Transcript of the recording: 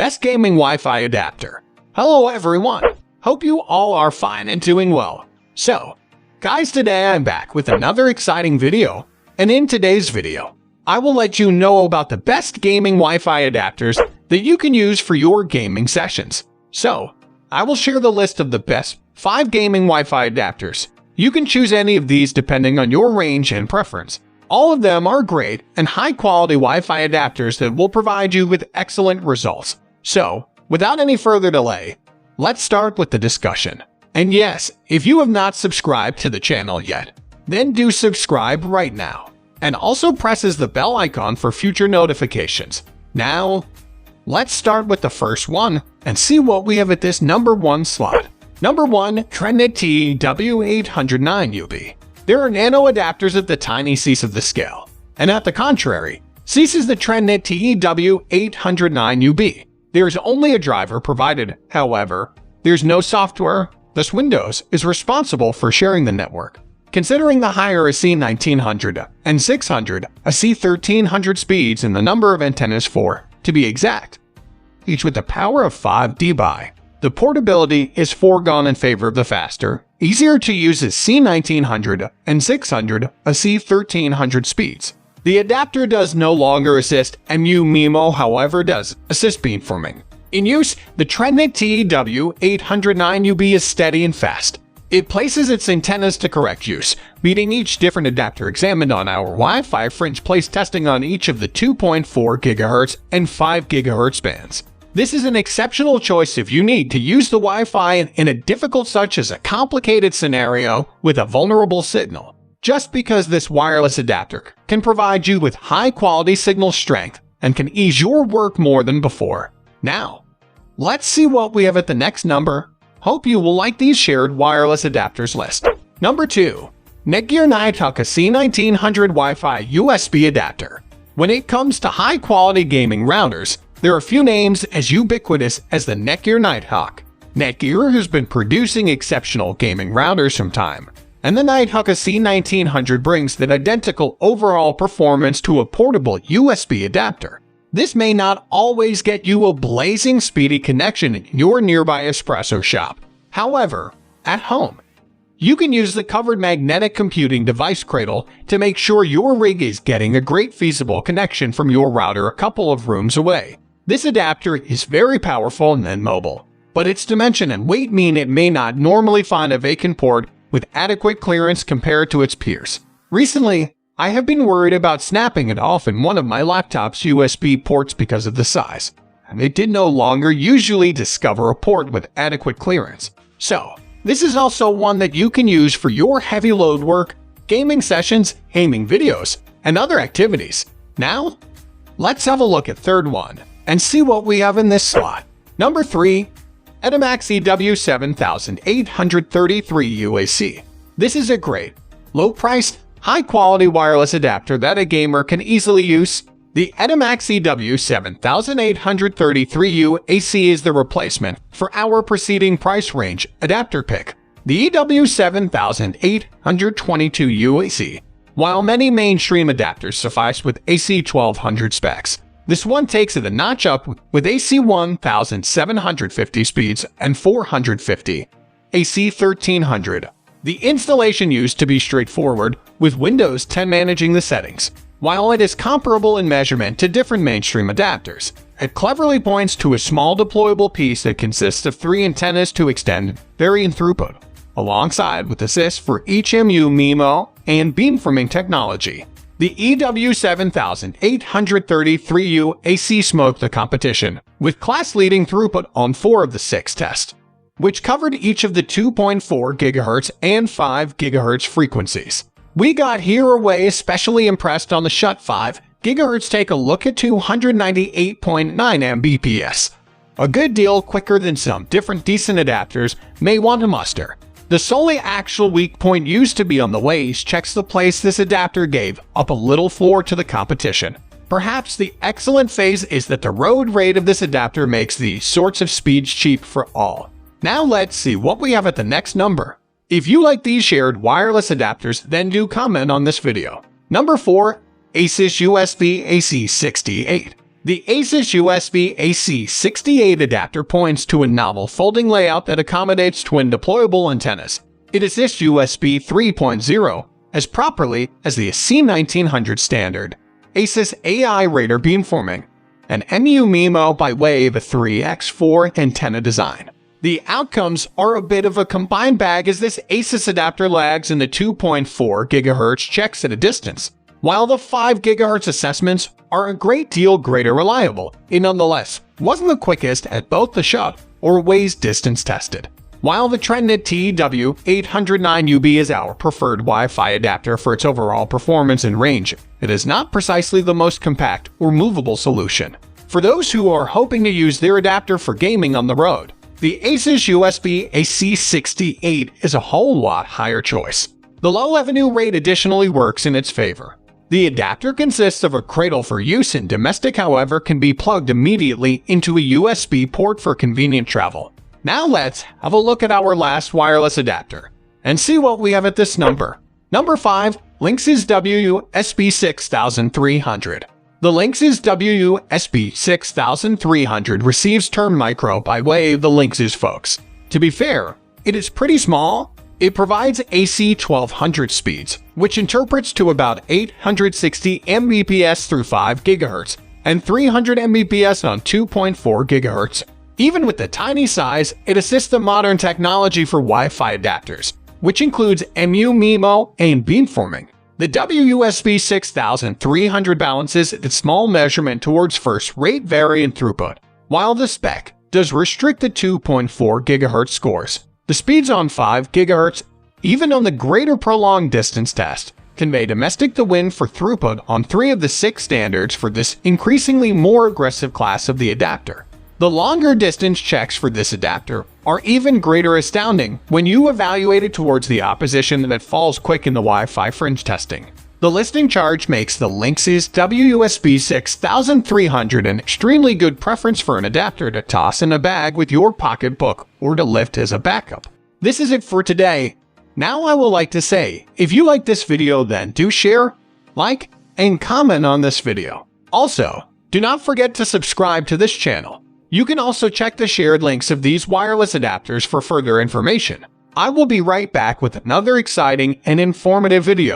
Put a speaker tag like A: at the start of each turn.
A: Best Gaming Wi-Fi Adapter. Hello everyone, hope you all are fine and doing well. So, guys, today I'm back with another exciting video, and in today's video, I will let you know about the best gaming Wi-Fi adapters that you can use for your gaming sessions. So, I will share the list of the best 5 gaming Wi-Fi adapters. You can choose any of these depending on your range and preference. All of them are great and high-quality Wi-Fi adapters that will provide you with excellent results. So, without any further delay, let's start with the discussion. And yes, if you have not subscribed to the channel yet, then do subscribe right now. And also presses the bell icon for future notifications. Now, let's start with the first one and see what we have at this number 1 slot. Number 1, Trinity W809UB. There are nano adapters at the tiny cease of the scale, and at the contrary, cease is the Trinity W809UB. There is only a driver provided, however, there's no software, thus Windows is responsible for sharing the network. Considering the higher AC1900 and 600, AC1300 speeds and the number of antennas 4, to be exact, each with a power of 5 dB. The portability is foregone in favor of the faster, easier to use AC1900 and 600, AC1300 speeds. The adapter does no longer assist MU-MIMO, however does assist beamforming. In use, the Trinity W809UB is steady and fast. It places its antennas to correct use, beating each different adapter examined on our Wi-Fi fringe place testing on each of the 2.4 GHz and 5 GHz bands. This is an exceptional choice if you need to use the Wi-Fi in a difficult such as a complicated scenario with a vulnerable signal. Just because this wireless adapter can provide you with high-quality signal strength and can ease your work more than before. Now, let's see what we have at the next number. Hope you will like these shared wireless adapters list. Number 2. Netgear Nighthawk C1900 Wi-Fi USB Adapter. When it comes to high-quality gaming routers, there are a few names as ubiquitous as the Netgear Nighthawk. Netgear has been producing exceptional gaming routers from time, and the Nighthawk C1900 brings that identical overall performance to a portable USB adapter. This may not always get you a blazing speedy connection in your nearby espresso shop. However, at home, you can use the covered magnetic computing device cradle to make sure your rig is getting a great feasible connection from your router a couple of rooms away. This adapter is very powerful and mobile, but its dimension and weight mean it may not normally find a vacant port with adequate clearance compared to its peers. Recently, I have been worried about snapping it off in one of my laptop's USB ports because of the size, and it did no longer usually discover a port with adequate clearance. So, this is also one that you can use for your heavy load work, gaming sessions, gaming videos, and other activities. Now, let's have a look at third one and see what we have in this slot. Number 3. EDIMAX EW7833 This is a great, low-priced, high-quality wireless adapter that a gamer can easily use. The EDIMAX EW7833 is the replacement for our preceding price range adapter pick, the EW7822. While many mainstream adapters suffice with AC1200 specs, this one takes it a notch up with AC1750 speeds and 450 AC1300. The installation used to be straightforward, with Windows 10 managing the settings. While it is comparable in measurement to different mainstream adapters, it cleverly points to a small deployable piece that consists of 3 antennas to extend varying throughput, alongside with assist for each MU-MIMO and beamforming technology. The EW7833 AC smoked the competition, with class-leading throughput on 4 of the 6 tests, which covered each of the 2.4 GHz and 5 GHz frequencies. We got here away especially impressed on the SHUT 5 GHz. Take a look at 298.9 Mbps. A good deal quicker than some different decent adapters may want to muster. The solely actual weak point used to be on the waist checks the place this adapter gave up a little floor to the competition. Perhaps the excellent phase is that the road rate of this adapter makes these sorts of speeds cheap for all. Now let's see what we have at the next number. If you like these shared wireless adapters, then do comment on this video. Number 4. ASUS USB AC68. The ASUS USB AC68 adapter points to a novel folding layout that accommodates twin deployable antennas. It assists USB 3.0 as properly as the C1900 standard, ASUS AI radar beamforming, and MU-MIMO by way of a 3x4 antenna design. The outcomes are a bit of a combined bag as this ASUS adapter lags in the 2.4 GHz checks at a distance. While the 5 GHz assessments are a great deal greater reliable, it nonetheless wasn't the quickest at both the shot or ways distance tested. While the Trinity W809UB is our preferred Wi-Fi adapter for its overall performance and range, it is not precisely the most compact or movable solution. For those who are hoping to use their adapter for gaming on the road, the ASUS USB AC68 is a whole lot higher choice. The low revenue rate additionally works in its favor. The adapter consists of a cradle for use in domestic, however, can be plugged immediately into a USB port for convenient travel. Now let's have a look at our last wireless adapter and see what we have at this number. Number 5. Linksys WSB6300. The Linksys WSB6300 receives term micro by way of the Linksys folks. To be fair, it is pretty small. It provides AC 1200 speeds, which interprets to about 860 Mbps through 5 GHz and 300 Mbps on 2.4 GHz. Even with the tiny size, it assists the modern technology for Wi-Fi adapters, which includes MU-MIMO and beamforming. The WSB6300 balances its small measurement towards first-rate variant throughput, while the spec does restrict the 2.4 GHz scores. The speeds on 5 GHz, even on the greater prolonged distance test, convey domestic the win for throughput on 3 of the 6 standards for this increasingly more aggressive class of the adapter. The longer distance checks for this adapter are even greater astounding when you evaluate it towards the opposition that falls quick in the Wi-Fi fringe testing. The listing charge makes the Linksys WSB6300 an extremely good preference for an adapter to toss in a bag with your pocketbook or to lift as a backup. This is it for today. Now I would like to say, if you like this video, then do share, like, and comment on this video. Also, do not forget to subscribe to this channel. You can also check the shared links of these wireless adapters for further information. I will be right back with another exciting and informative video.